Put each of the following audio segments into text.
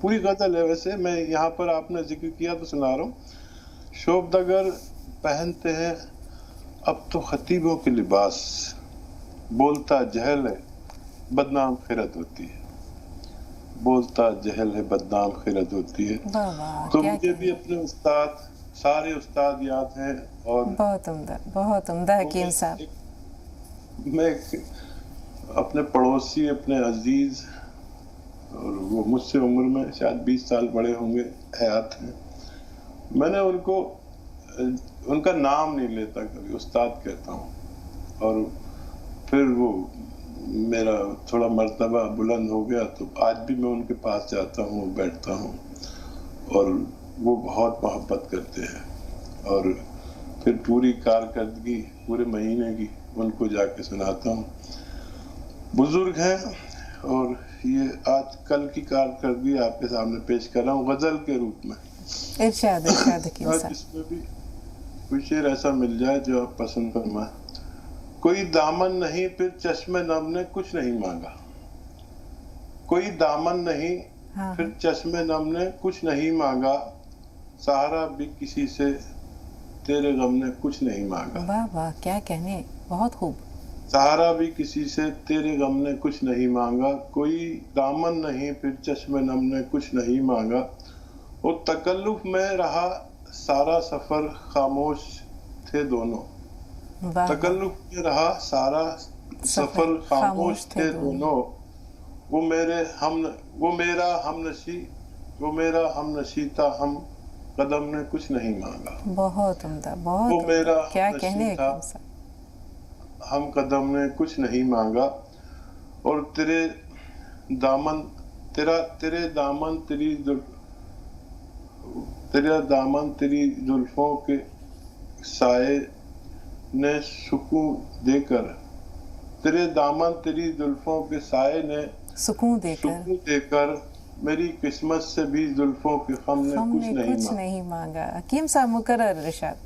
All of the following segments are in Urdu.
پوری غزل ہے. ویسے میں یہاں پر آپ نے ذکر کیا تو سنا رہا ہوں. شوبدگر پہنتے ہیں اب تو خطیبوں کے لباس، بولتا جہل ہے بدنام خرد ہوتی ہے، بولتا جہل ہے بدنام خرد ہوتی ہے. تو مجھے بھی اپنے استاد، سارے استاد یاد ہیں. اور بہت عمدہ، بہت عمدہ حکیم صاحب. میں اپنے پڑوسی، اپنے عزیز، اور وہ مجھ سے عمر میں شاید 20 سال بڑے ہوں گے، حیات ہیں. میں نے ان کا نام نہیں لیتا، کبھی استاد کہتا ہوں. اور پھر وہ میرا تھوڑا مرتبہ بلند ہو گیا تو آج بھی میں ان کے پاس جاتا ہوں، بیٹھتا ہوں، اور وہ بہت محبت کرتے ہیں. اور پھر پوری کارکردگی پورے مہینے کی ان کو جا کے سناتا ہوں. بزرگ ہیں، اور یہ آج کل کی کارکردگی آپ کے سامنے پیش کر رہا ہوں غزل کے روپ میں. ارشاد حکیم صاحب. اس میں بھی کوئی شعر ایسا مل جائے جو آپ پسند فرمائیں. کوئی دامن نہیں پھر چشم نم نے کچھ نہیں مانگا، کوئی دامن نہیں پھر چشم نم نے کچھ نہیں مانگا، سہارا بھی کسی سے تیرے غم نے کچھ نہیں مانگا. واہ واہ، کیا کہنے، بہت خوب. سہارا بھی کسی سے تیرے غم نے کچھ نہیں مانگا، کوئی دامن نہیں پھر چشم نم نے کچھ نہیں مانگا. اور تکلف میں رہا سارا سفر خاموش تھے دونوں، تکلف میں رہا سارا سفر خاموش تھے دونوں. وہ میرا ہم نشی تھا، ہم قدم نے کچھ نہیں مانگا. بہت عمدہ، بہت وہ میرا کیا کہنے تھا، ہم قدم نے کچھ نہیں مانگا. اور تیرے دامن تیری زلفوں کے سائے نے سکون دے کر، تیرے دامن تیری زلفوں کے سائے نے سکون دے کر، میری قسمت سے بھی زلفوں کے غم نے کچھ نہیں مانگا. حکیم صاحب مکرر ارشاد.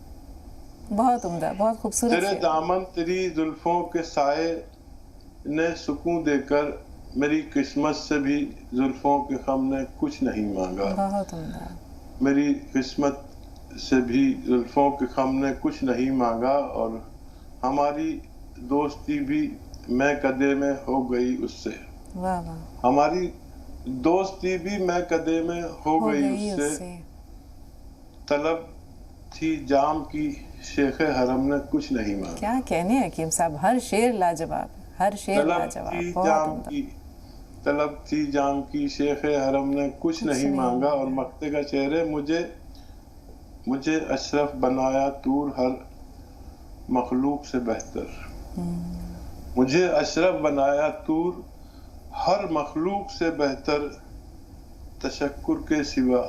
بہت عمدہ، بہت خوبصورت. تیرے دامن تیری زلفوں کے سائے نے سکون دے کر، میری قسمت سے بھی زلفوں کے غم نے کچھ نہیں مانگا. بہت عمدہ. میری قسمت سے بھی زلفوں کے غم نے کچھ نہیں مانگا. اور ہماری دوستی بھی میں قدے میں ہو گئی اس سے، ہماری دوستی بھی میں قدے میں ہو گئی اس سے، طلب تھی جام کی شیخ حرم نے کچھ نہیں مانگا. کیا کہنے حکیم صاحب، ہر شعر لاجواب، ہر شعر لاجواب. طلب تھی جام کی شیخ حرم نے کچھ نہیں مانگا. اور مقتے کا شعر ہے، مجھے اشرف بنایا طور ہر مخلوق سے بہتر، مجھے اشرف بنایا طور ہر مخلوق سے بہتر، تشکر کے سوا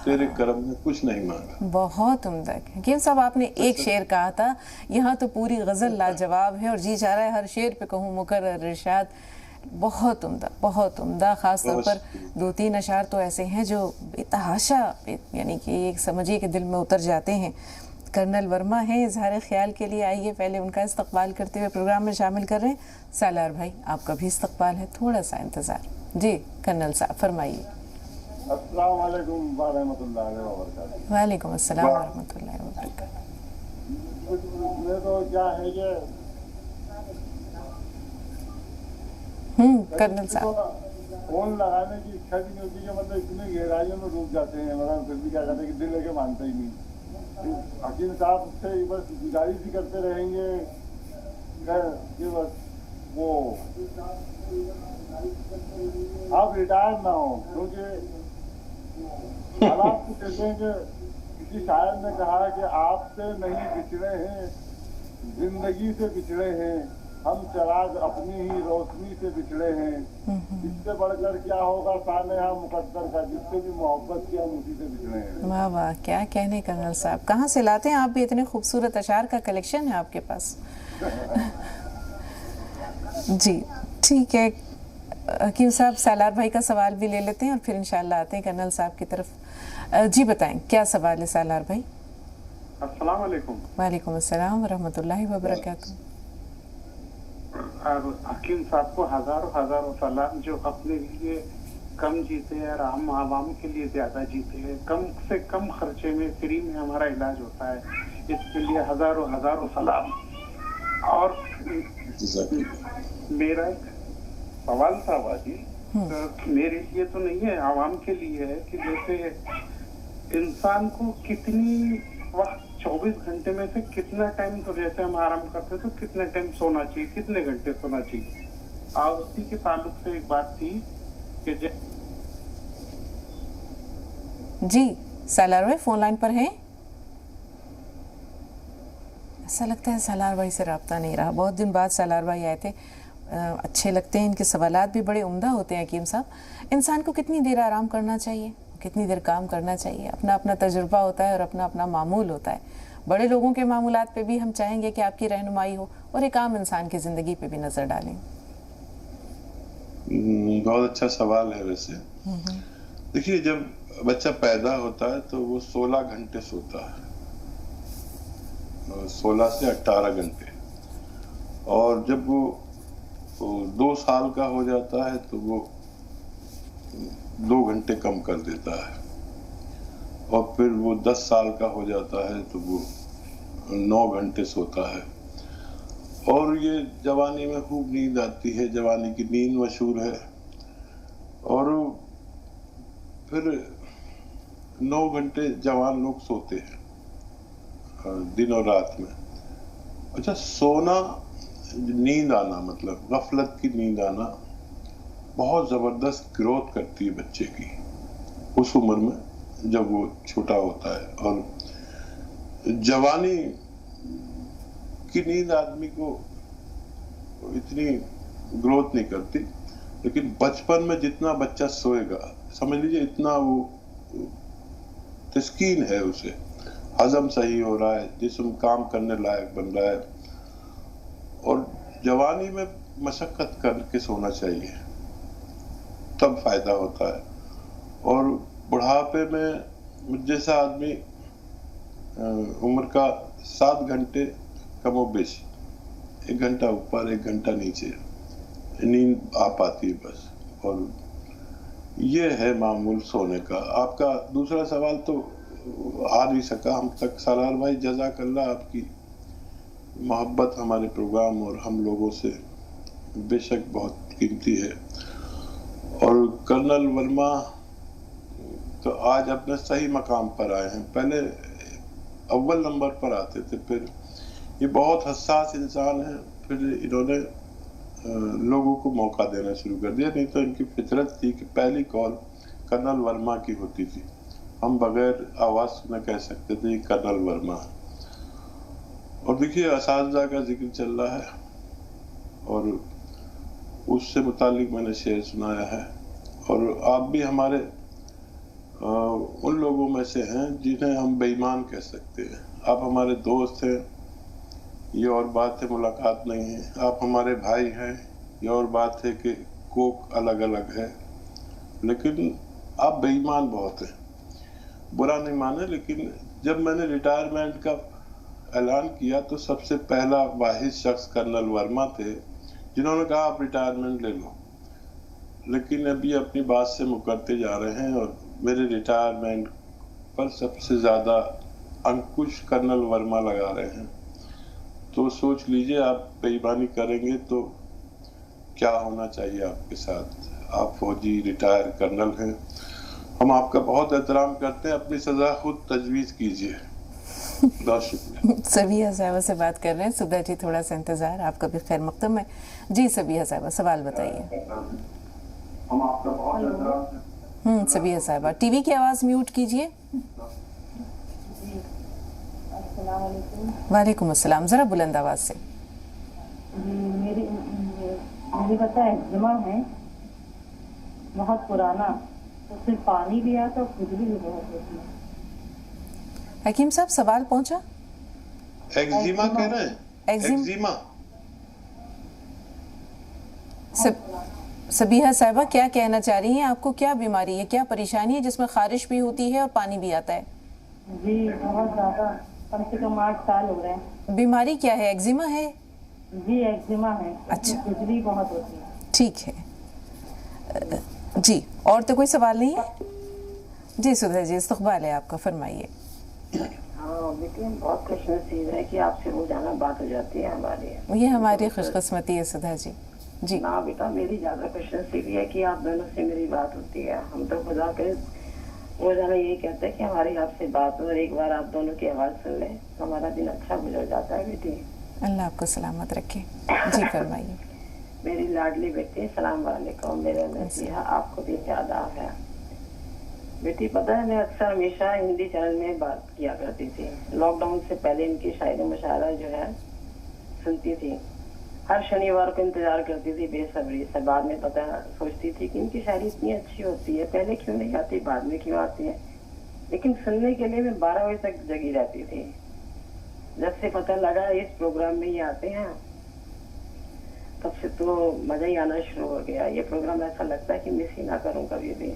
تیرے کرم نے کچھ نہیں مانگا. بہت عمدہ. حکیم صاحب آپ نے ایک شعر کہا تھا، یہاں تو پوری غزل لاجواب ہے، اور جی چاہ رہا ہے ہر شعر پہ کہوں مکرر ارشاد. بہت عمدہ، بہت عمدہ. خاص طور پر 2-3 اشعار تو ایسے ہیں جو بے تحاشا، یعنی کہ ایک سمجھیے کہ دل میں اتر جاتے ہیں. کرنل ورما ہیں اظہار خیال کے لیے، آئیے پہلے ان کا استقبال کرتے ہوئے پروگرام میں شامل کر رہے ہیں. سالار بھائی آپ کا بھی استقبال ہے، تھوڑا سا انتظار. جی کرنل صاحب فرمائیے. السلام علیکم ورحمۃ اللہ وبرکاتہ. وعلیکم السلام ورحمۃ اللہ وبرکاتہ. میں تو کیا ہے کہ کرنل صاحب فون لگانے کی اچھا بھی نہیں ہوتی، کہ مطلب اتنے گہرائیوں میں ڈوب جاتے ہیں، مگر پھر بھی کیا کہتے ہیں کہ دل لے کے مانتا ہی نہیں. حکیم صاحب سے بس گزارش بھی کرتے رہیں گے کہ بس وہ آپ ریٹائر نہ ہو، کیونکہ حالات کو کہتے ہیں کہ کسی شاعر نے کہا کہ آپ سے نہیں بچھڑے ہیں، زندگی سے بچھڑے ہیں، ہم چراغ اپنی ہی روشنی سے بچھڑے ہیں. اس سے بڑھ کر کیا ہوگا سانحہ مقدر کا، جس سے بھی محبت کیا ہم اسی سے بچھڑے ہیں. واہ واہ، کیا کہنے کرنل صاحب. کہاں سے لاتے ہیں آپ بھی اتنے خوبصورت اشعار کا کلیکشن ہے آپ کے پاس. جی ٹھیک ہے حکیم صاحب، سالار بھائی کا سوال بھی لے لیتے ہیں اور پھر انشاءاللہ آتے ہیں کرنل صاحب کی طرف. جی بتائیں کیا سوال ہے سالار بھائی. السلام علیکم. وعلیکم السلام ورحمۃ اللہ وبرکاتہ. اور حکیم صاحب کو ہزاروں سلام، جو اپنے لیے کم جیتے اور ہم عوام کے لیے زیادہ جیتے ہیں. کم سے کم خرچے میں فری میں ہمارا علاج ہوتا ہے. اس کے لیے ہزاروں سلام. اور میرا ایک سوال تھا باجی, میرے لیے تو نہیں ہے, عوام کے لیے ہے کہ جیسے انسان کو کتنی وقت 24 گھنٹے میں سے کتنا ٹائم, تو جیسے ہم آرام کرتے تو کتنے ٹائم سونا چاہیے, کتنے گھنٹے سونا چاہیے. اور اسی کے تعلق سے ایک بات تھی کہ جی سالار بھائی فون لائن پر ہیں. ایسا لگتا ہے سالار بھائی سے رابطہ نہیں رہا. بہت دن بعد سالار بھائی آئے تھے, اچھے لگتے ہیں, ان کے سوالات بھی بڑے عمدہ ہوتے ہیں. حکیم صاحب, انسان کو کتنی دیر آرام کرنا چاہیے, کتنی دیر کام کرنا چاہیے؟ اپنا اپنا تجربہ ہوتا ہے اور اپنا اپنا معمول ہوتا ہے. بڑے لوگوں کے معمولات پہ بھی ہم چاہیں گے کہ آپ کی رہنمائی ہو, اور ایک عام انسان کی زندگی پہ بھی نظر ڈالیں. بہت اچھا سوال ہے. ویسے دیکھیے, جب بچہ پیدا ہوتا ہے تو وہ 16 گھنٹے سوتا ہے, 16 سے 18 گھنٹے. اور جب وہ 2 سال کا ہو جاتا ہے تو وہ 2 گھنٹے کم کر دیتا ہے. اور پھر وہ 10 سال کا ہو جاتا ہے تو وہ 9 گھنٹے سوتا ہے. اور یہ جوانی میں خوب نیند آتی ہے, جوانی کی نیند مشہور ہے. اور پھر 9 گھنٹے جوان لوگ سوتے ہیں دن اور رات میں. اچھا, سونا, نیند آنا, مطلب غفلت کی نیند آنا بہت زبردست گروتھ کرتی ہے بچے کی اس عمر میں جب وہ چھوٹا ہوتا ہے. اور جوانی کی نیند آدمی کو اتنی گروتھ نہیں کرتی, لیکن بچپن میں جتنا بچہ سوئے گا, سمجھ لیجئے اتنا وہ تسکین ہے, اسے ہضم صحیح ہو رہا ہے, جسم کام کرنے لائق بن رہا ہے. اور جوانی میں مشقت کر کے سونا چاہیے, تب فائدہ ہوتا ہے. اور بڑھاپے میں مجھ جیسا آدمی عمر کا 7 گھنٹے کم و بیش, 1 گھنٹہ اوپر 1 گھنٹہ نیچے نیند آ پاتی ہے بس. اور یہ ہے معمول سونے کا. آپ کا دوسرا سوال تو آ نہیں سکا ہم تک. سالار بھائی جزاک اللہ, آپ کی محبت ہمارے پروگرام اور ہم لوگوں سے بے شک بہت قیمتی ہے. اور کرنل ورما تو آج اپنے صحیح مقام پر آئے ہیں. پہلے اول نمبر پر آتے تھے, پھر یہ بہت حساس انسان ہیں, پھر انہوں نے لوگوں کو موقع دینا شروع کر دیا. نہیں تو ان کی فطرت تھی کہ پہلی کال کرنل ورما کی ہوتی تھی, ہم بغیر آواز سنے کہہ سکتے تھے کرنل ورما. اور دیکھیے, اساتذہ کا ذکر چل رہا ہے اور اس سے متعلق میں نے شعر سنایا ہے. اور آپ بھی ہمارے ان لوگوں میں سے ہیں جنہیں ہم بے ایمان کہہ سکتے ہیں. آپ ہمارے دوست ہیں, یہ اور بات ہے ملاقات نہیں ہے. آپ ہمارے بھائی ہیں, یہ اور بات ہے کہ کوک الگ الگ ہے. لیکن آپ بے ایمان بہت ہیں. برا نہیں مانے, لیکن جب میں نے ریٹائرمنٹ کا اعلان کیا تو سب سے پہلا واحد شخص کرنل ورما تھے جنہوں نے کہا آپ ریٹائرمنٹ لے لو. لیکن ابھی اپنی بات سے مکرتے جا رہے ہیں, اور میرے ریٹائرمنٹ پر سب سے زیادہ انکش کرنل ورما لگا رہے ہیں. تو سوچ لیجئے, آپ بے ایمانی کریں گے تو کیا ہونا چاہیے آپ کے ساتھ. آپ فوجی ریٹائر کرنل ہیں, ہم آپ کا بہت احترام کرتے ہیں. اپنی سزا خود تجویز کیجئے. بہت شکریہ. سبیہ صاحبہ سے بات کر رہے ہیں. صبح جی تھوڑا سا انتظار, آپ کا بھی خیر مقدم ہے. جی سبیہ صاحبہ, سوال بتائیے. ہم آپ کا بہت احترام. سبیہ صاحبہ, ٹی وی کی آواز میوٹ کیجئے. السلام علیکم. وعلیکم السلام, ذرا بلند آواز سے. مجھے پتا ہے ایگزیما ہے بہت پرانا, تو صرف پانی بھی آتا اور کھجلی بھی بہت ہوتی ہے. حکیم صاحب سوال پہنچا؟ ایگزیما کہہ رہے ہیں؟ ایگزیما. سبیہ صاحبہ کیا کہنا چاہ رہی ہیں؟ آپ کو کیا بیماری ہے, کیا پریشانی ہے جس میں خارش بھی ہوتی ہے اور پانی بھی آتا ہے؟ جی بہت زیادہ, کم سے کم 8 سال ہو رہے ہیں. بیماری کیا ہے؟ ایگزیما ہے؟ جی ایگزیما ہے. اچھا, کھجلی بہت ہوتی ہے. ٹھیک ہے. جی اور تو کوئی سوال نہیں ہے؟ جی سدھا جی استقبال ہے آپ کا، فرمائیے. ہاں بیٹی ہم بہت خوش نصیب ہے کہ آپ سے روزانہ بات ہو جاتی ہے ہماری. یہ ہماری خوش قسمتی ہے سدھا جی. جی نا بیٹا میری زیادہ خوش نصیبی ہے کہ آپ دونوں سے میری بات ہوتی ہے. ہم تو خدا کے روزانہ یہی کہتے ہیں کہ ہماری آپ سے بات ہو اور ایک بار آپ دونوں کی آواز سن لیں تو ہمارا دن اچھا گزر جاتا ہے بیٹی. اللہ آپ کو سلامت رکھے. جی فرمائیے. میری لاڈلی بیٹی السلام علیکم. میرے مسیحا آپ کو بھی آداب ہے. بیٹی پتہ ہے میں اکثر ہمیشہ ہندی چینل میں بات کیا کرتی تھی. لاک ڈاؤن سے پہلے ان کی شاعری مشاعرہ جو ہے سنتی تھی. ہر شنیوار کو انتظار کرتی تھی بے صبری سے. بعد میں پتہ سوچتی تھی کہ ان کی شاعری اتنی اچھی ہوتی ہے پہلے کیوں نہیں آتی بعد میں کیوں آتی ہے. لیکن سننے کے لیے میں 12 بجے تک جگی رہتی تھی. جب سے پتہ لگا اس پروگرام میں یہ آتے ہیں تب سے تو مزہ ہی آنا شروع ہو گیا. یہ پروگرام ایسا لگتا ہے کہ مس ہی نہ کروں کبھی بھی.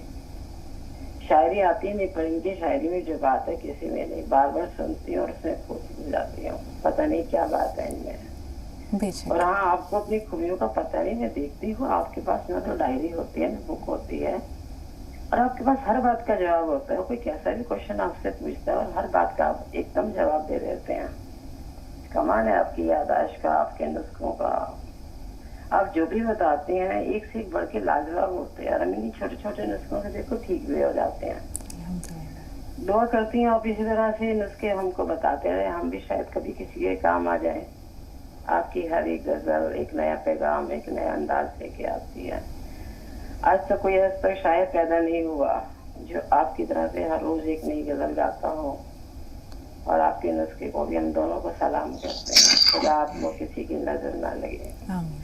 شاعری آتی ہے نہیں پر ان کی شاعری میں جو بات ہے کسی میں نہیں. بار بار سنتی ہوں اور اس میں کھو جاتی ہوں. پتہ نہیں کیا بات ہے ان میں. اور ہاں آپ کو اپنی خوبیوں کا پتہ نہیں. میں دیکھتی ہوں آپ کے پاس نہ تو ڈائری ہوتی ہے نہ بک ہوتی ہے اور آپ کے پاس ہر بات کا جواب ہوتا ہے. کوئی کیسا بھی کوشچن آپ سے پوچھتا ہے اور ہر بات کا آپ ایک دم جواب دے دیتے ہیں. کمال ہے آپ کی یاداشت کا، آپ کے نسخوں کا. آپ جو بھی بتاتے ہیں ایک سے ایک بڑھ کے لاجواب ہوتے ہیں. اور ہم انہیں چھوٹے چھوٹے نسخوں سے دیکھو ٹھیک بھی ہو جاتے ہیں. دعا کرتی ہوں آپ اسی طرح سے نسخے ہم کو بتاتے رہے. ہم بھی شاید کبھی کسی کے کام آ جائیں. آپ کی ہر ایک غزل ایک نیا پیغام ایک نیا انداز لے کے آتی ہے. آج تک کوئی ایسا شاعر پیدا نہیں ہوا جو آپ کی طرح سے ہر روز ایک نئی غزل گاتا ہو. اور آپ کے نسخے کو بھی ہم دونوں کو سلام کرتے ہیں. خدا آپ کو کسی کی نظر نہ لگے،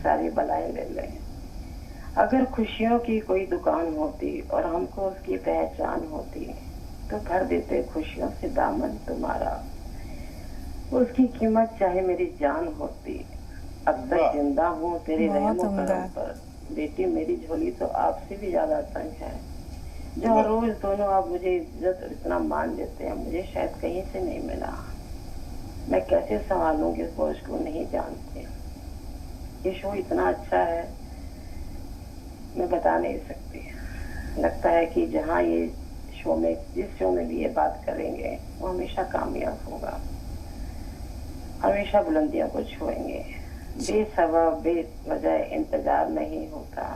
ساری بلائیں لے لیں. اگر خوشیوں کی کوئی دکان ہوتی اور ہم کو اس کی پہچان ہوتی تو بھر دیتے خوشیوں سے دامن تمہارا. اس کی قیمت چاہے میری جان ہوتی. اب تک زندہ ہوں تیرے رحم و کرم پر. بیٹی میری جھولی تو آپ سے بھی زیادہ تنگ ہے. جو ہر روز دونوں آپ مجھے عزت اور اتنا مان دیتے ہیں مجھے شاید کہیں سے نہیں ملا. میں کیسے سنبھالوں گی اس بوجھ کو نہیں جانتے. یہ شو اتنا اچھا ہے میں بتا نہیں سکتی. لگتا ہے کہ جہاں یہ شو میں جس شو میں بھی یہ بات کریں گے وہ ہمیشہ کامیاب ہوگا، ہمیشہ بلندیوں کو چھوئیں گے. بے سبب بے وجہ انتظار نہیں ہوتا.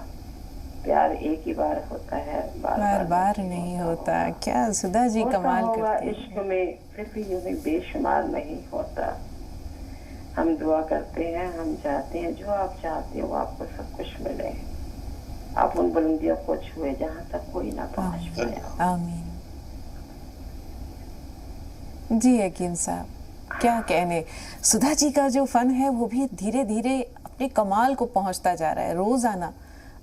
پیار ایک ہی بار ہوتا ہے بار بار نہیں ہوتا. کیا سدھا جی کمال کرتی ہیں. عشق میں پھر بھی یوں ہی بے شمار نہیں ہوتا. ہم دعا کرتے ہیں ہم چاہتے ہیں جو آپ چاہتے ہو آپ کو سب کچھ ملے. آپ ان بلندیوں کو چھوئے جہاں تک کوئی نہ پہنچ پایا. آمین. جی حکیم صاحب کیا کہنے. سدھا جی کا جو فن ہے وہ بھی دھیرے دھیرے اپنے کمال کو پہنچتا جا رہا ہے. روزانہ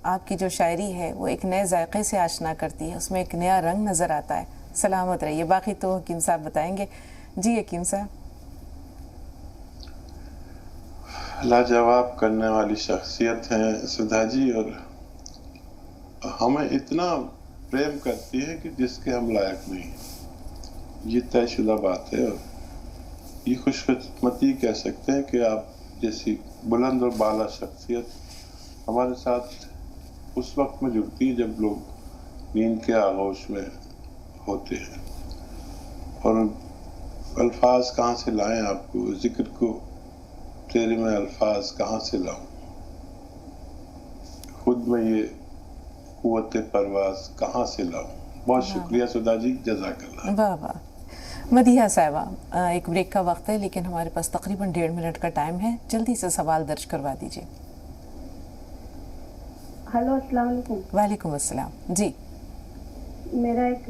آپ کی جو شاعری ہے وہ ایک نئے ذائقے سے آشنا کرتی ہے. اس میں ایک نیا رنگ نظر آتا ہے. سلامت رہیے. باقی تو حکیم صاحب بتائیں گے. جی حکیم صاحب. لاجواب کرنے والی شخصیت ہیں سدھا جی اور ہمیں اتنا پریم کرتی ہے کہ جس کے ہم لائق نہیں. یہ طے شدہ بات ہے اور یہ خوش قسمتی کہہ سکتے ہیں کہ آپ جیسی بلند اور بالا شخصیت ہمارے ساتھ اس وقت میں جڑتی ہے جب لوگ نیند کے آغوش میں ہوتے ہیں. اور الفاظ کہاں سے لائیں آپ کو ذکر کو تیرے میں الفاظ کہاں سے لاؤں. خود میں یہ قوت پرواز کہاں سے لاؤں. بہت شکریہ سدھا جی. جزاک اللہ. واہ واہ. مدیحہ صاحبہ ایک بریک کا وقت ہے لیکن ہمارے پاس تقریباً 1.5 منٹ کا ٹائم ہے. جلدی سے سوال درج کروا دیجیے. ہلو السلام علیکم. وعلیکم السلام. جی میرا ایک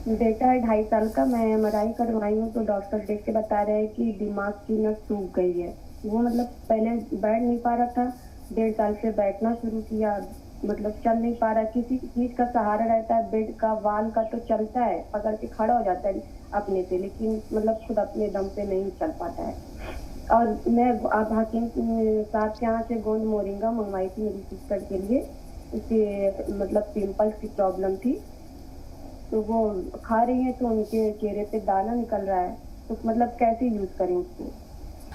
بیٹا ہے 2.5 سال کا. میں ایم آر آئی کروائی ہوں تو ڈاکٹر دیکھ کے بتا رہے ہیں کہ دماغ کی نس سوکھ گئی ہے. وہ مطلب پہلے بیٹھ نہیں پا رہا تھا. 1.5 سال سے بیٹھنا شروع کیا. مطلب چل نہیں پا رہا. کسی چیز کا سہارا رہتا ہے بیڈ کا وال کا تو چلتا ہے پکڑ کے کھڑا ہو جاتا ہے اپنے سے لیکن مطلب خود اپنے دم پہ نہیں چل پاتا ہے. اور میں آپ حکیم صاحب کے یہاں سے گوند مورنگا منگوائی تھی میری سسٹر کے لیے. اسے مطلب پمپلس کی پرابلم تھی تو وہ کھا رہی ہیں تو ان کے چہرے پہ دانا نکل رہا ہے تو مطلب کیسے یوز کریں اس کو.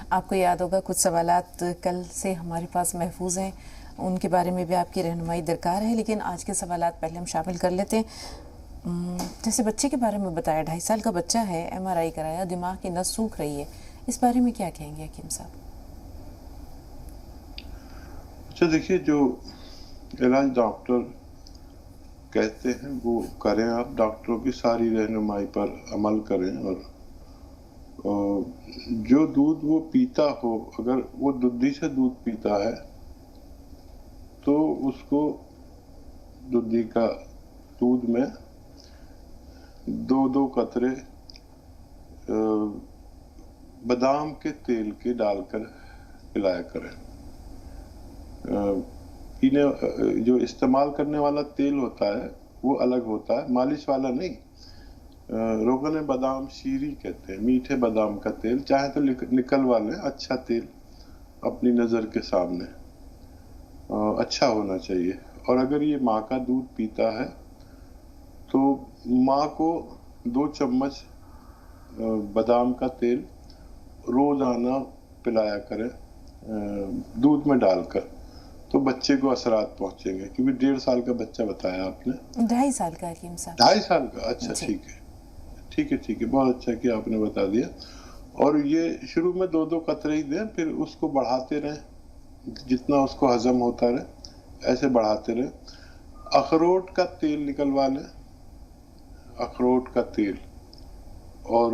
آپ کو یاد ہوگا کچھ سوالات کل سے ہمارے پاس محفوظ ہیں. ان کے بارے میں بھی آپ کی رہنمائی درکار ہے، لیکن آج کے سوالات پہلے ہم شامل کر لیتے ہیں۔ جیسے بچے کے بارے میں بتایا، 2.5 سال کا بچہ ہے، MRI کرایا، دماغ کی نس سوکھ رہی ہے، اس بارے میں کیا کہیں گے حکیم صاحب؟ اچھا دیکھیے، جو علاج ڈاکٹر کہتے ہیں وہ کریں، آپ ڈاکٹروں کی ساری رہنمائی پر عمل کریں، اور جو دودھ وہ پیتا ہو، اگر وہ دودھی سے دودھ پیتا ہے تو اس کو دودھی کا دودھ میں 2 قطرے بادام کے تیل کے ڈال کر پلایا کریں۔ جو استعمال کرنے والا تیل ہوتا ہے وہ الگ ہوتا ہے، مالش والا نہیں۔ روغن بادام شیری کہتے ہیں، میٹھے بادام کا تیل، چاہے تو نکلوا لیں، اچھا تیل اپنی نظر کے سامنے، اچھا ہونا چاہیے۔ اور اگر یہ ماں کا دودھ پیتا ہے تو ماں کو 2 چمچ بادام کا تیل روزانہ پلایا کریں دودھ میں ڈال کر، تو بچے کو اثرات پہنچیں گے، کیونکہ 1.5 سال کا بچہ بتایا آپ نے۔ 2.5 سال کا حکیم صاحب؟ 2.5 سال کا، اچھا ٹھیک ہے، بہت اچھا کہ آپ نے بتا دیا۔ اور یہ شروع میں 2 قطرے ہی دیں، پھر اس کو بڑھاتے رہیں، جتنا اس کو ہضم ہوتا رہے ایسے بڑھاتے رہیں۔ اخروٹ کا تیل نکلوا لیں، اخروٹ کا تیل، اور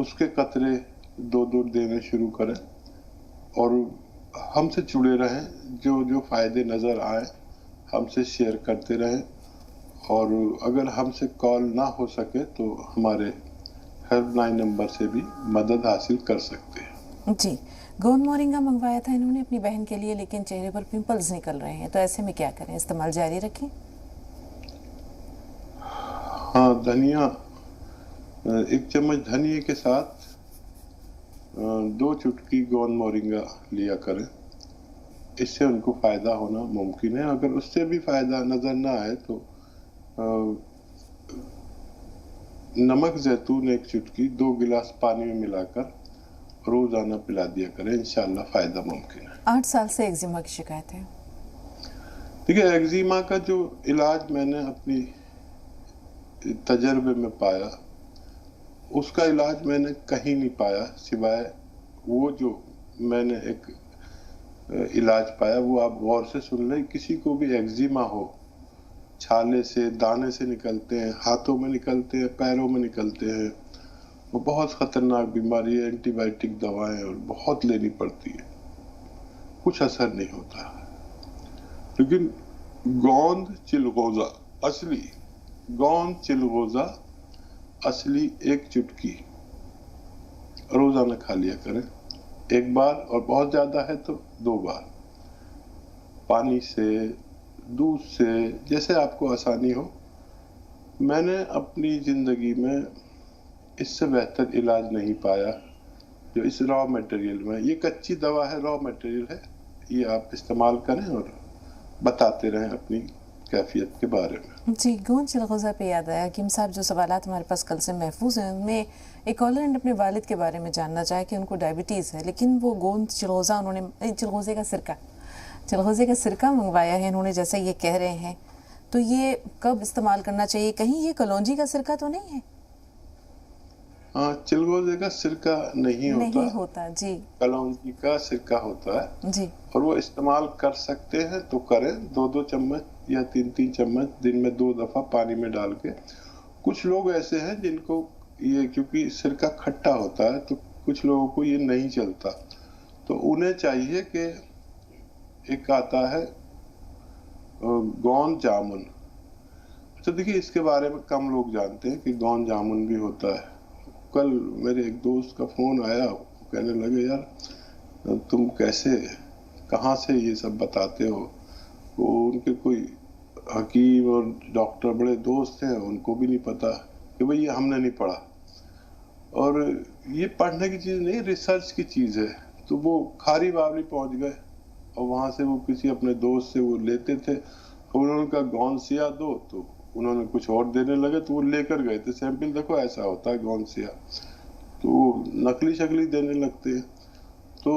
اس کے قطرے 2 دینے شروع کریں، اور ہم سے جڑے رہیں، جو فائدے نظر آئیں ہم سے شیئر کرتے رہیں، اور اگر ہم سے کال نہ ہو سکے تو ہمارے ہیلپ لائن نمبر سے بھی مدد حاصل کر سکتے ہیں۔ جی، گوند مورنگا منگوایا تھا انہوں نے اپنی بہن کے لیے، لیکن چہرے پر پمپلز نکل رہے ہیں، تو ایسے میں کیا کریں؟ استعمال جاری رکھیں؟ ہاں، دھنیا، 1 چمچ دھنیے کے ساتھ 2 چٹکی گوند مورنگا لیا کریں، اس سے ان کو فائدہ ہونا ممکن ہے۔ اگر اس سے بھی فائدہ نظر نہ آئے تو نمک زیتون 1 چٹکی 2 گلاس پانی میں ملا کر روزانہ پلا دیا کریں، انشاءاللہ فائدہ ممکن ہے۔ 8 سال سے ایگزیما کی شکایت ہے؟ دیکھیں، ایگزیما کا جو علاج میں نے اپنی تجربے میں پایا، اس کا علاج میں نے کہیں نہیں پایا سوائے وہ جو میں نے ایک علاج پایا، وہ آپ غور سے سن لیں۔ کسی کو بھی ایگزیما ہو، چھالے سے، دانے سے نکلتے ہیں، ہاتھوں میں نکلتے ہیں، پیروں میں نکلتے ہیں، وہ بہت خطرناک بیماری ہے، اینٹی بائیوٹک دوائیں اور بہت لینی پڑتی ہے، کچھ اثر نہیں ہوتا۔ لیکن گوند چلغوزہ اصلی 1 چٹکی روزانہ کھا لیا کریں، 1 بار، اور بہت زیادہ ہے تو 2 بار، پانی سے، دودھ سے، جیسے آپ کو آسانی ہو۔ میں نے اپنی زندگی میں اس سے بہتر علاج نہیں پایا جو اس را میٹیریل میں، یہ کچی دوا ہے، را میٹیریل ہے، یہ آپ استعمال کریں اور بتاتے رہیں اپنی کیفیت کے بارے میں۔ جی، گوند چلغوزہ پہ یاد آیا حکیم صاحب، جو سوالات ہمارے پاس کل سے محفوظ ہیں ان میں ایک کالر نے اپنے والد کے بارے میں جاننا چاہا کہ ان کو ڈائبٹیز ہے، لیکن وہ گوند چلغوزہ انہوں نے چلغوزے کا سرکہ منگوایا ہے انہوں نے، جیسا یہ کہہ رہے ہیں، تو یہ کب استعمال کرنا چاہیے؟ کہیں یہ کلونجی کا سرکہ تو نہیں ہے؟ ہاں، چلغوزے کا سرکہ نہیں ہوتا جی، کلونجی کا سرکہ ہوتا ہے جی، اور وہ استعمال کر سکتے ہیں تو کریں، 2 چمچ یا 3 چمچ دن میں 2 دفعہ پانی میں ڈال کے۔ کچھ لوگ ایسے ہیں جن کو یہ، کیونکہ سرکہ کھٹا ہوتا ہے تو کچھ لوگوں کو یہ نہیں چلتا، تو انہیں چاہیے کہ ایک آتا ہے گوند جامن۔ اچھا دیکھیے، اس کے بارے میں کم لوگ جانتے ہیں کہ گوند جامن بھی ہوتا ہے۔ کل میرے ایک دوست کا فون آیا، وہ کہنے لگے، یار تم کہاں سے یہ سب بتاتے ہو؟ وہ ان کے کوئی حکیم اور ڈاکٹر بڑے دوست ہیں، ان کو بھی نہیں پتا کہ بھئی یہ ہم نے نہیں پڑھا، اور یہ پڑھنے کی چیز نہیں، ریسرچ کی چیز ہے۔ تو وہ کھاری بابری پہنچ گئے، اور وہاں سے وہ کسی اپنے دوست سے وہ لیتے تھے، اور انہوں نے کہا گوند سیاہ دو، تو انہوں نے کچھ اور دینے لگے، تو وہ لے کر گئے تھے سیمپل، دیکھو ایسا ہوتا ہے گوند سیاہ، تو وہ نقلی شکلی دینے لگتے ہیں۔ تو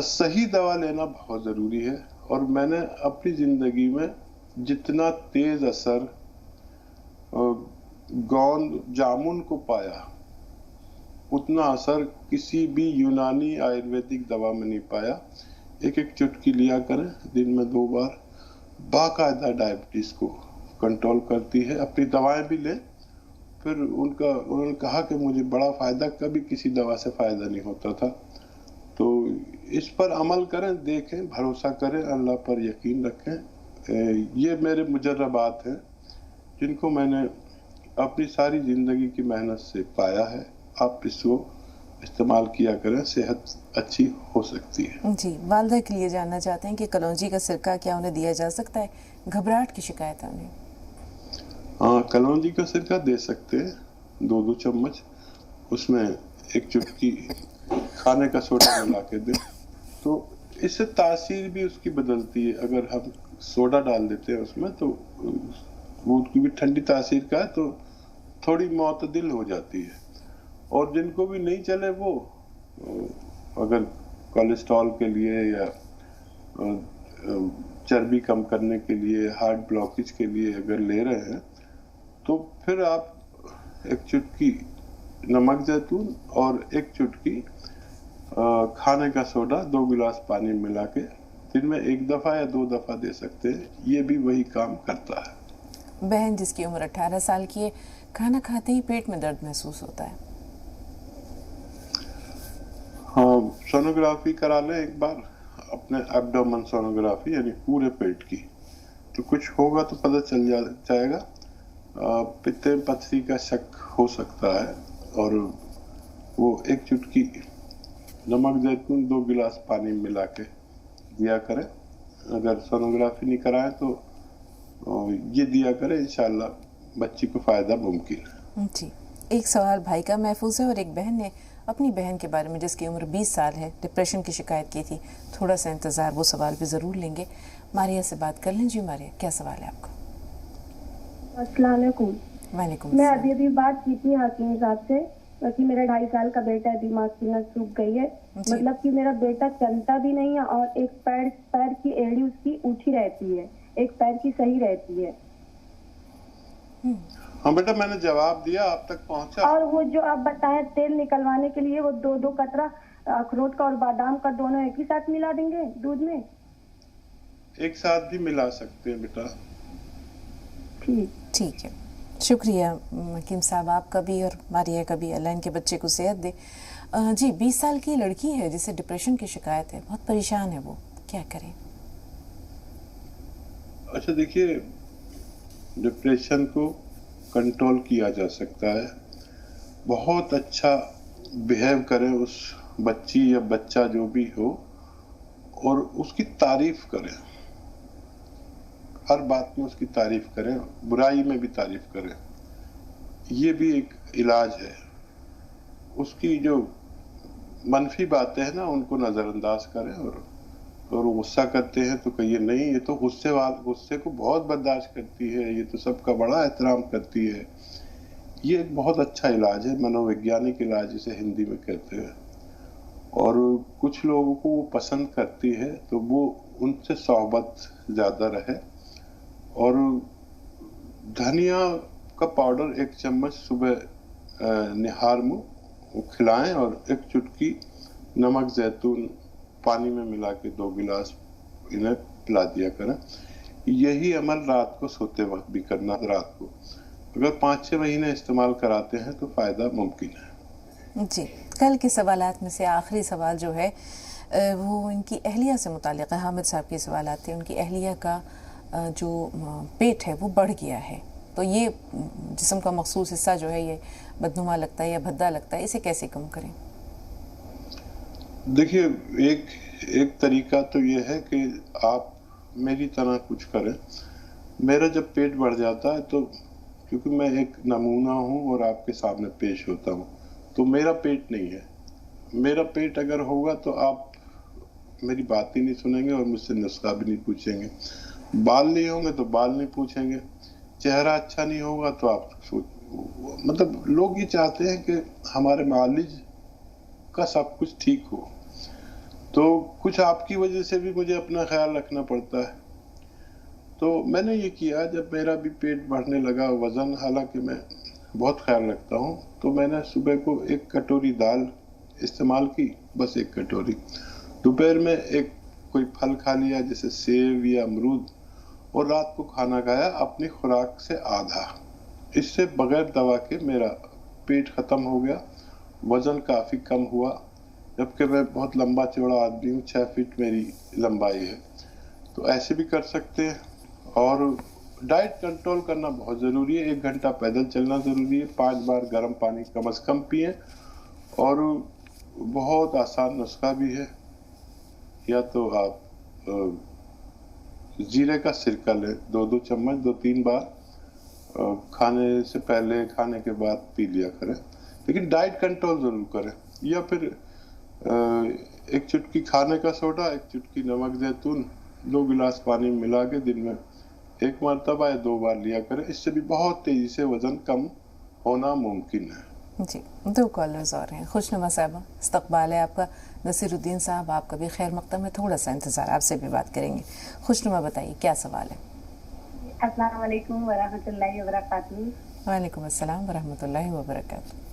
صحیح دوا لینا بہت ضروری ہے، اور میں نے اپنی زندگی میں جتنا تیز اثر گوند جامن کو پایا اتنا اثر کسی بھی یونانی آیورویدک دوا میں نہیں پایا. ایک چٹکی لیا کریں دن میں 2 بار, باقاعدہ ڈائبٹیز کو کنٹرول کرتی ہے. اپنی دوائیں بھی لیں. پھر انہوں نے کہا کہ مجھے بڑا فائدہ, کبھی کسی دوا سے فائدہ نہیں ہوتا تھا. تو اس پر عمل کریں, دیکھیں, بھروسہ کریں, اللہ پر یقین رکھیں. یہ میرے مجربات ہیں جن کو میں نے اپنی ساری زندگی کی محنت سے پایا ہے. آپ اس کو استعمال کیا کریں, صحت اچھی ہو سکتی ہے. جی, والدہ کے لیے جاننا چاہتے ہیں کہ کلونجی کا سرکہ کیا انہیں دیا جا سکتا ہے؟ گھبراہٹ کی شکایت ہے انہیں. ہاں, کلونجی کا سرکہ دے سکتے ہیں 2 چمچ. اس میں 1 چٹکی کھانے کا سوڈا ملا کے دیں تو اس سے تاثیر بھی اس کی بدلتی ہے. اگر ہم سوڈا ڈال دیتے ہیں اس میں تو وہ کی بھی ٹھنڈی تاثیر کا ہے تو تھوڑی معتدل ہو جاتی ہے. اور جن کو بھی نہیں چلے وہ اگر کولیسٹرول کے لیے یا چربی کم کرنے کے لیے, ہارٹ بلاکیج کے لیے اگر لے رہے ہیں تو پھر آپ 1 چٹکی نمک زیتون اور 1 چٹکی کھانے کا سوڈا 2 گلاس پانی ملا کے دن میں 1 دفعہ یا 2 دفعہ دے سکتے ہیں. یہ بھی وہی کام کرتا ہے. بہن جس کی عمر 18 سال کی ہے, کھانا کھاتے ہی پیٹ میں درد محسوس ہوتا ہے. ہاں, سونوگرافی کرا لیں ایک بار, اپنے ایبڈومن سونوگرافی یعنی پورے پیٹ کی, تو کچھ ہوگا تو پتہ چل جائے گا. پتے پتھری کا شک ہو سکتا ہے. اور وہ 1 چٹکی نمک زیتون 2 گلاس پانی ملا کے دیا کریں. اگر سونوگرافی نہیں کرائیں تو یہ دیا کریں, انشاءاللہ بچی کو فائدہ ممکن ہے. جی, ایک سوال بھائی کا محفوظ ہے اور ایک بہن نے اپنی بہن کے بارے میں جس کی عمر 20 سال ہے, ڈپریشن کی شکایت کی تھی. تھوڑا سا انتظار, وہ سوال بھی ضرور لیں گے. ماریہ سے بات کر لیں. جی ماریہ, کیا سوال ہے آپ کا؟ السلام علیکم. وعلیکم میں السلام. ابھی بات کی تھی حکیم صاحب سے کہ میرا 2.5 سال کا بیٹا ہے, دماغ کی نس سوکھ گئی ہے. مطلب کہ میرا بیٹا چلتا بھی نہیں ہے اور ایک پیر کی ایڑی اس کی اونچی رہتی ہے, ایک پیر کی صحیح رہتی ہے. ہاں بیٹا, میں نے جواب دیا, آپ تک پہنچا. اور وہ جو آپ بتائیں تیل نکلوانے کے لیے وہ 2 قطرہ اخروٹ کا اور بادام کا دونوں ایک ہی ساتھ ملا دیں گے دودھ میں؟ ایک ساتھ بھی ملا سکتے ہیں بیٹا. ٹھیک ہے, شکریہ حکیم صاحب آپ کا بھی اور ماریہ کا بھی. اللہ ان کے بچے کو صحت دے. جی, 20 سال کی لڑکی ہے جسے ڈپریشن کی شکایت ہے, بہت پریشان ہے, وہ کیا کریں؟ اچھا دیکھیے, ڈپریشن کو کنٹرول کیا جا سکتا ہے. بہت اچھا بیہیو کریں اس بچی یا بچہ جو بھی ہو, اور اس کی تعریف کریں. ہر بات میں اس کی تعریف کریں, برائی میں بھی تعریف کریں. یہ بھی ایک علاج ہے. اس کی جو منفی باتیں ہیں نا ان کو نظر انداز کریں, اور غصہ کرتے ہیں تو کہیے نہیں, یہ تو غصے کو بہت برداشت کرتی ہے, یہ تو سب کا بڑا احترام کرتی ہے. یہ ایک بہت اچھا علاج ہے, منوویگیانک علاج جسے ہندی میں کہتے ہیں. اور کچھ لوگوں کو وہ پسند کرتی ہے تو وہ ان سے صحبت زیادہ رہے. اور دھنیا کا پاؤڈر 1 چمچ صبح نہار میں کھلائیں, اور 1 چٹکی نمک زیتون پانی میں ملا کے 2 گلاس انہیں پلا دیا کریں. یہی عمل رات کو سوتے وقت بھی کرنا. رات کو اگر 5-6 مہینے استعمال کراتے ہیں تو فائدہ ممکن ہے. جی, کل کے سوالات میں سے آخری سوال جو ہے وہ ان کی اہلیہ سے متعلق ہے. حامد صاحب کے سوالات تھے. ان کی اہلیہ کا جو پیٹ ہے وہ بڑھ گیا ہے, تو یہ جسم کا مخصوص حصہ جو ہے یہ بدنما لگتا ہے یا بھدا لگتا ہے, اسے کیسے کم کریں؟ دیکھیے, ایک طریقہ تو یہ ہے کہ آپ میری طرح کچھ کریں. میرا جب پیٹ بڑھ جاتا ہے تو کیونکہ میں ایک نمونہ ہوں اور آپ کے سامنے پیش ہوتا ہوں, تو میرا پیٹ نہیں ہے. میرا پیٹ اگر ہوگا تو آپ میری بات ہی نہیں سنیں گے اور مجھ سے نسخہ بھی نہیں پوچھیں گے. بال نہیں ہوں گے تو بال نہیں پوچھیں گے. چہرہ اچھا نہیں ہوگا تو آپ مطلب لوگ یہ چاہتے ہیں کہ ہمارے معالج کا سب کچھ ٹھیک ہو. تو کچھ آپ کی وجہ سے بھی مجھے اپنا خیال رکھنا پڑتا ہے. تو میں نے یہ کیا جب میرا بھی پیٹ بڑھنے لگا, وزن, حالانکہ میں بہت خیال رکھتا ہوں, تو میں نے صبح کو 1 کٹوری دال استعمال کی, بس 1 کٹوری. دوپہر میں ایک کوئی پھل کھا لیا جیسے سیب یا امرود, اور رات کو کھانا کھایا اپنی خوراک سے آدھا. اس سے بغیر دوا کے میرا پیٹ ختم ہو گیا, وزن کافی کم ہوا, جبکہ میں بہت لمبا چوڑا آدمی ہوں, 6 فٹ میری لمبائی ہے. تو ایسے بھی کر سکتے ہیں. اور ڈائٹ کنٹرول کرنا بہت ضروری ہے. 1 گھنٹہ پیدل چلنا ضروری ہے. 5 بار گرم پانی کم از کم پئیں. اور بہت آسان نسخہ بھی ہے, یا تو آپ زیرے کا سرکہ لیں, 2 چمچ 2-3 بار کھانے سے پہلے کھانے کے بعد پی لیا کریں, لیکن ڈائٹ کنٹرول ضرور کریں. یا پھر 1 چٹکی کھانے کا سوڈا, 1 چٹکی نمک زیتون, 2 گلاس پانی ملا کے دن میں 1 مرتبہ یا 2 بار لیا کریں. اس سے بھی بہت تیزی سے وزن کم ہونا ممکن ہے. جی 2 کالرز اور ہیں. خوشنما صاحبہ, استقبال ہے آپ کا. نصیر الدین صاحب, آپ کا بھی خیر مقدم ہے, تھوڑا سا انتظار, آپ سے بھی بات کریں گے. خوشنما بتائیے کیا سوال ہے. السلام علیکم ورحمۃ اللہ وبرکاتہ. وعلیکم السلام ورحمۃ اللہ وبرکاتہ.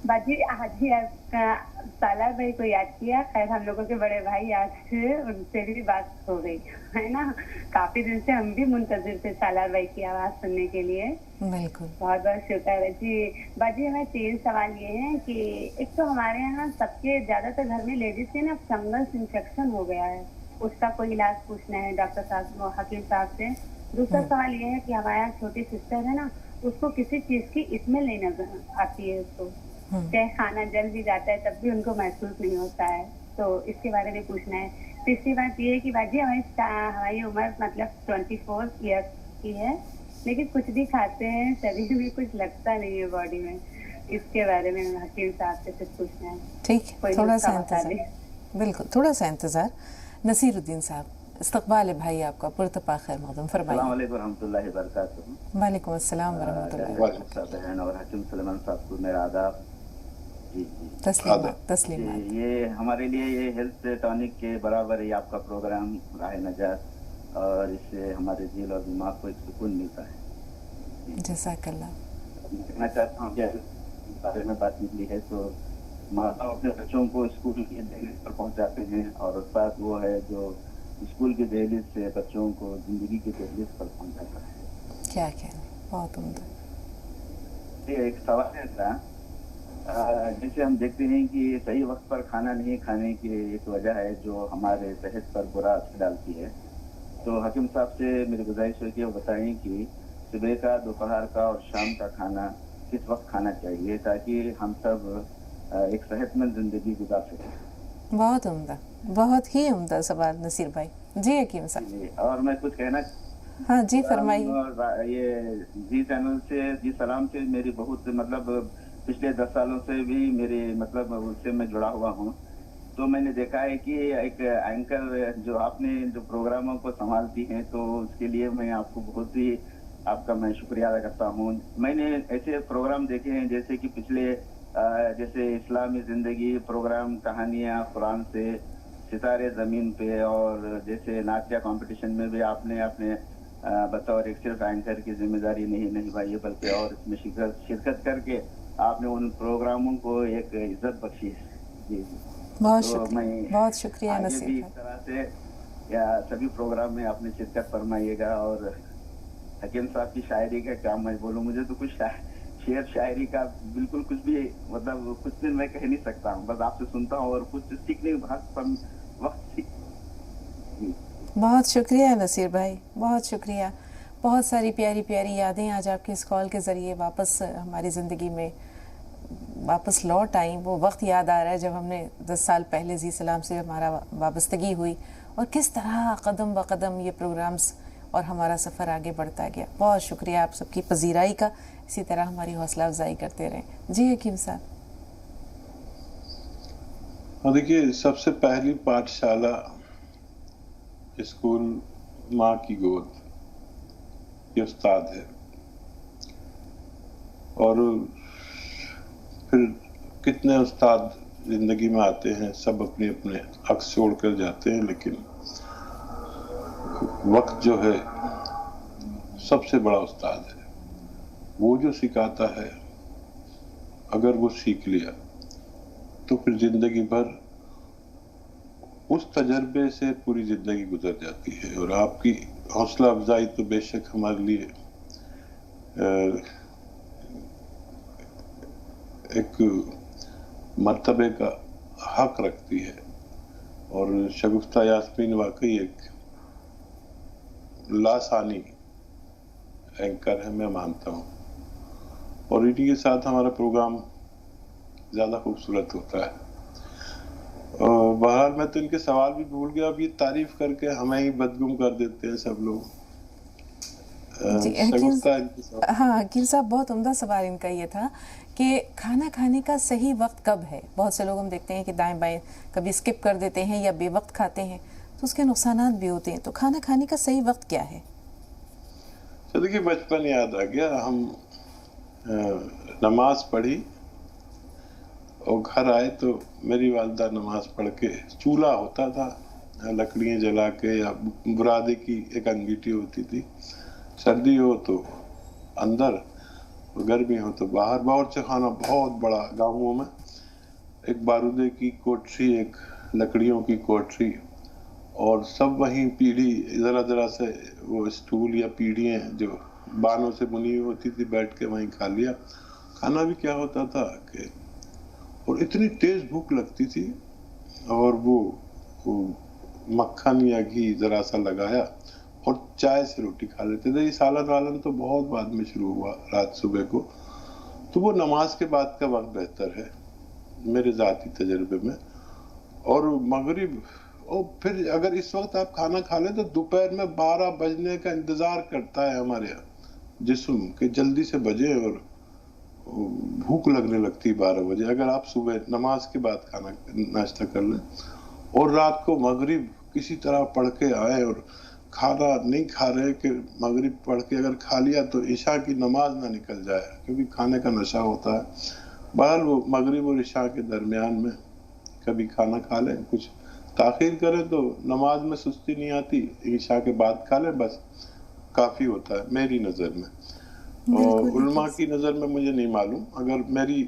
باجی آج ہی آپ کا سالار بھائی کو یاد کیا. خیر ہم لوگوں کے بڑے بھائی آج تھے, ان سے بھی بات ہو گئی ہے نا. کافی دن سے ہم بھی منتظر تھے سالار بھائی کی آواز سننے کے لیے. بالکل, بہت بہت شکر ہے. جی باجی ہمیں 3 سوال یہ ہیں کہ ایک تو ہمارے یہاں سب کے زیادہ تر گھر میں لیڈیز کے نا فنگس انفیکشن ہو گیا ہے, اس کا کوئی علاج پوچھنا ہے ڈاکٹر صاحب, حکیم صاحب سے. دوسرا سوال یہ ہے کہ ہمارے یہاں چھوٹی سسٹر ہے نا, اس کو کسی چیز کی اسمیل نہیں نظر آتی ہے. اس کو چاہے کھانا جل بھی جاتا ہے تب بھی ان کو محسوس نہیں ہوتا ہے, تو اس کے بارے میں پوچھنا ہے. تیسری بات یہ ہے کہ باجی ہماری عمر مطلب 24 ایئر کی ہے, لیکن کچھ بھی کھاتے ہیں شریر میں کچھ لگتا نہیں ہے باڈی میں. اس کے بارے میں حکیم صاحب سے کچھ پوچھنا ہے. ٹھیک ہے, تھوڑا سا انتظار. بالکل, تھوڑا سا انتظار. نصیر الدین صاحب, استقبال ہے بھائی آپ کا, پرتپا خیر مقدم, فرمائیے. السلام علیکم ورحمۃ اللہ وبرکاتہ. وعلیکم السلام ورحمۃ اللہ. بہن اور حکیم سلیمان صاحب کو میرا آداب. جی جی تسلیمات تسلیمات. یہ ہمارے لیے یہ ہیلتھ ٹانک کے برابر ہی آپ کا پروگرام راہ نجات, اور اس سے ہمارے دل اور دماغ کو ایک سکون ملتا ہے. جزاک اللہ. کہنا چاہتا ہوں کہ اس بارے میں بات نکلی ہے تو ماں باپ اپنے بچوں کو اسکول کی دہلیز پر پہنچاتے ہیں, اور استاد وہ ہے جو اسکول کی دہلیز سے بچوں کو زندگی کی دہلیز پر پہنچاتا ہے. کیا کہنا, بہت عمدہ. یہ ایک سوال ہے تھا, جسے ہم دیکھتے ہیں کہ صحیح وقت پر کھانا نہیں کھانے کی ایک وجہ ہے جو ہمارے صحت پر برا اثر ڈالتی ہے. تو حکیم صاحب سے میری گزارش ہے کہ وہ بتائیں کہ صبح کا, دوپہر کا اور شام کا کھانا کس وقت کھانا چاہیے تاکہ ہم سب ایک صحت مند زندگی گزار سکیں. بہت عمدہ, بہت ہی عمدہ سوال نصیر بھائی. جی حکیم صاحب. اور میں کچھ کہنا, ہاں جی فرمائیے. یہ جی چینل سے, جی سلام سے میری بہت مطلب پچھلے 10 سالوں سے بھی میری مطلب اس سے میں جڑا ہوا ہوں. تو میں نے دیکھا ہے کہ ایک اینکر جو آپ نے جو پروگراموں کو سنبھالتی ہیں, تو اس کے لیے میں آپ کو بہت ہی آپ کا میں شکریہ ادا کرتا ہوں. میں نے ایسے پروگرام دیکھے ہیں جیسے کہ پچھلے جیسے اسلامی زندگی پروگرام, کہانیاں قرآن سے, ستارے زمین پہ, اور جیسے ناطیہ کمپٹیشن میں بھی آپ نے اپنے بطور ایک صرف اینکر کی ذمہ داری نہیں نبھائی بلکہ اور اس میں شرکت کر کے آپ نے ان پروگراموں کو ایک عزت بخشی ہے. جی بہت شکریہ, بہت شکریہ نصیر بھی اس طرح سے سبھی پروگرام میں آپ نے شرکت فرمائیے گا. اور حکیم صاحب کی شاعری کا کیا میں بولوں, مجھے تو کچھ شعر شاعری کا بالکل کچھ بھی مطلب کچھ دن میں کہہ نہیں سکتا ہوں, بس آپ سے سنتا ہوں اور کچھ سیکھنے وقت. بہت شکریہ نصیر بھائی, بہت شکریہ. بہت ساری پیاری پیاری یادیں آج آپ کے اس کال کے ذریعے واپس ہماری زندگی میں واپس لوٹ آئیں. وہ وقت یاد آ رہا ہے جب ہم نے 10 سال پہلے زی سلام سے ہمارا وابستگی ہوئی, اور کس طرح قدم بقدم یہ پروگرامز اور ہمارا سفر آگے بڑھتا گیا. بہت شکریہ آپ سب کی پذیرائی کا, اسی طرح ہماری حوصلہ افزائی کرتے رہیں. جی حکیم صاحب. دیکھیے, سب سے پہلی پاٹھشالہ اسکول ماں کی گود, یہ استاد ہے. اور پھر کتنے استاد زندگی میں آتے ہیں سب اپنے اپنے عکس چھوڑ کر جاتے ہیں، لیکن وقت جو ہے سب سے بڑا استاد ہے. وہ جو سکھاتا ہے اگر وہ سیکھ لیا تو پھر زندگی بھر اس تجربے سے پوری زندگی گزر جاتی ہے. اور آپ کی حوصلہ افزائی تو بے شک ہمارے لیے ایک مرتبے کا حق رکھتی ہے. اور شگفتہ یاسمین واقعی ایک لاسانی اینکر ہے، میں مانتا ہوں، اور انہی کے ساتھ ہمارا پروگرام زیادہ خوبصورت ہوتا ہے. بہرحال میں تو ان کے سوال بھی بھول گیا، اب یہ تعریف کر کے ہمیں ہی بدگم کر دیتے ہیں سب لوگ. ہاں حکیم صاحب، بہت عمدہ سوال ان کا یہ تھا کہ کھانا کھانے کا صحیح وقت کب ہے. بہت سے لوگ ہم دیکھتے ہیں کہ دائیں بائیں کبھی اسکپ کر دیتے ہیں یا بے وقت کھاتے ہیں، تو اس کے نقصانات بھی ہوتے ہیں. تو کھانا کھانے کا صحیح وقت کیا ہے؟ دیکھیے بچپن یاد آ گیا. ہم نماز پڑھی اور گھر آئے تو میری والدہ نماز پڑھ کے، چولہا ہوتا تھا لکڑیاں جلا کے، یا برادے کی ایک انگیٹھی ہوتی تھی، سردی ہو تو اندر، گرمی ہو تو باہر. باورچی خانہ بہت بڑا، گاؤں میں ایک بارودے کی کوٹری، ایک لکڑیوں کی کوٹری، اور سب وہیں پیڑھی، ذرا ذرا سے وہ اسٹول یا پیڑھیاں جو بانوں سے بنی ہوئی ہوتی تھی، بیٹھ کے وہیں کھا لیا. کھانا بھی کیا ہوتا تھا کہ، اور اتنی تیز بھوک لگتی تھی، اور وہ مکھن یا گھی ذرا سا لگایا اور چائے سے روٹی کھا لیتے تھے. یہ سالن والن تو بہت بعد میں شروع ہوا رات صبح کو. تو وہ نماز کے بعد کا وقت بہتر ہے میرے ذاتی تجربے میں. اور مغرب، اور پھر اگر اس وقت آپ کھانا کھا لیں تو دوپہر میں 12 بجنے کا انتظار کرتا ہے ہمارے یہاں جسم کہ جلدی سے بجے، اور بھوک لگنے لگتی 12 بجے اگر آپ صبح نماز کے بعد کھانا ناشتہ کر لیں. اور رات کو مغرب کسی طرح پڑھ کے آئے، اور کھانا نہیں کھا رہے کہ مغرب پڑھ کے اگر کھا لیا تو عشاء کی نماز نہ نکل جائے، کیونکہ کھانے کا نشہ ہوتا ہے. بہرحال وہ مغرب اور عشاء کے درمیان میں کبھی کھانا کھا لیں، کچھ تاخیر کریں تو نماز میں سستی نہیں آتی، عشاء کے بعد کھا لیں، بس کافی ہوتا ہے میری نظر میں. اور علماء کی نظر میں مجھے نہیں معلوم، اگر میری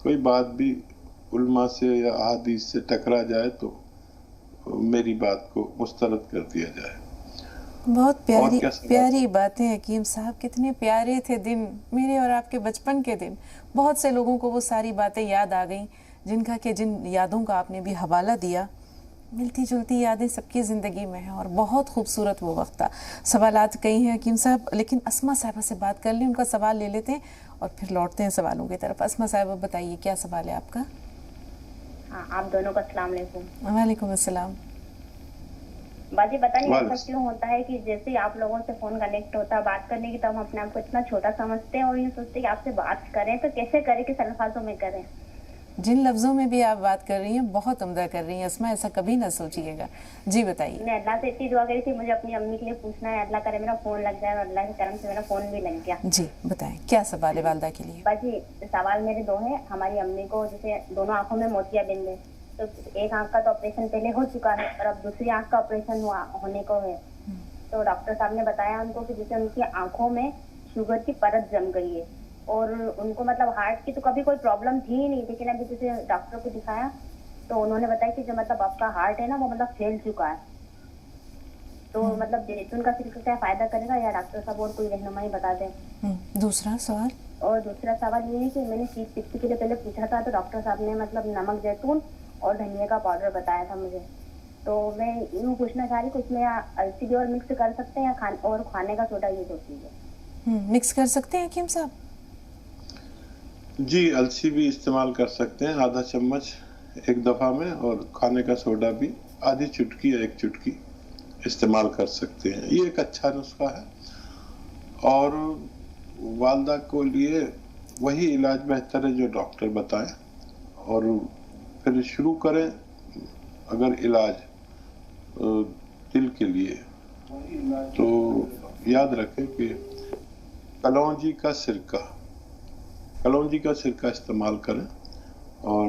کوئی بات بھی علماء سے یا احادیث سے ٹکرا جائے تو میری بات کو مسترد کر دیا جائے. بہت پیاری باتیں حکیم صاحب. کتنے پیارے تھے دن میرے اور آپ کے بچپن کے دن. بہت سے لوگوں کو وہ ساری باتیں یاد آ گئیں جن یادوں کا آپ نے بھی حوالہ دیا. ملتی جلتی یادیں سب کی زندگی میں ہیں، اور بہت خوبصورت وہ وقت تھا. سوالات کئی ہیں حکیم صاحب، لیکن اسما صاحبہ سے بات کر لیں، ان کا سوال لے لیتے ہیں اور پھر لوٹتے ہیں سوالوں کی طرف. اسما صاحبہ بتائیے کیا سوال ہے آپ کا؟ ہاں، آپ دونوں کو السلام علیکم. وعلیکم السلام. باجی پتہ نہیں ایسا کیوں ہوتا ہے کہ جیسے آپ لوگوں سے فون کنیکٹ ہوتا ہے بات کرنے کی، تو ہم اپنے آپ کو اتنا چھوٹا سمجھتے ہیں اور یہ سوچتے ہیں کہ آپ سے بات کریں تو کیسے کریں، کس الفاظوں میں کریں. جن لفظوں میں بھی آپ بات کر رہی ہیں بہت عمدہ کر رہی ہیں اسما، ایسا کبھی نہ سوچیے گا. جی بتائیے. میں اللہ سے اتنی دعا کری تھی، مجھے اپنی امی کے لیے پوچھنا ہے، اللہ کرے میرا فون لگ جائے، اور اللہ کے کرم سے میرا فون بھی لگ گیا. جی بتائیں کیا سوال ہے والدہ کے لیے؟ باجی سوال میرے دو ہیں. ہماری امی کو جیسے دونوں آنکھوں میں موتیا بند ہے، تو ایک آنکھ کا تو آپریشن پہلے ہو چکا ہے اور اب دوسری آنکھ کا آپریشن ہونے کو ہے. تو ڈاکٹر صاحب نے بتایا ان کو کہ جیسے ان کی آنکھوں میں شوگر کی پرت جم گئی ہے، اور ان کو مطلب ہارٹ کی تو کبھی کوئی پرابلم تھی ہی نہیں، لیکن ابھی جیسے ڈاکٹر کو دکھایا تو انہوں نے بتایا کہ جو مطلب آپ کا ہارٹ ہے نا وہ مطلب پھیل چکا ہے. تو مطلب ان کا صرف کیا فائدہ کرے گا، یا ڈاکٹر صاحب اور کوئی رہنمائی بتا دیں. دوسرا سوال. اور دوسرا سوال یہ ہے کہ میں نے سیٹ پکسی کے لیے پہلے پوچھا تھا، تو ڈاکٹر صاحب نے مطلب نمک زیتون اور دھنیا کا پاؤڈر بتایا تھا مجھے. تو میں یوں پوچھنا چاہ رہی کہ اس میں السی بھی اور مکس کر سکتے ہیں، اور کھانے کا سوڈا یوز ہوتی ہے؟ مکس کر سکتے ہیں حکیم صاحب؟ جی، السی بھی استعمال کر سکتے ہیں، آدھا چمچ ایک دفعہ میں، اور کھانے کا سوڈا بھی آدھی چٹکی یا ایک چٹکی استعمال کر سکتے ہیں. یہ ایک اچھا نسخہ ہے، اور والدہ کو لیے وہی علاج بہتر ہے جو ڈاکٹر بتائیں. اور پھر شروع کریں اگر علاج دل کے لیے، تو یاد رکھیں کہ کلونجی کا سرکہ استعمال کریں، اور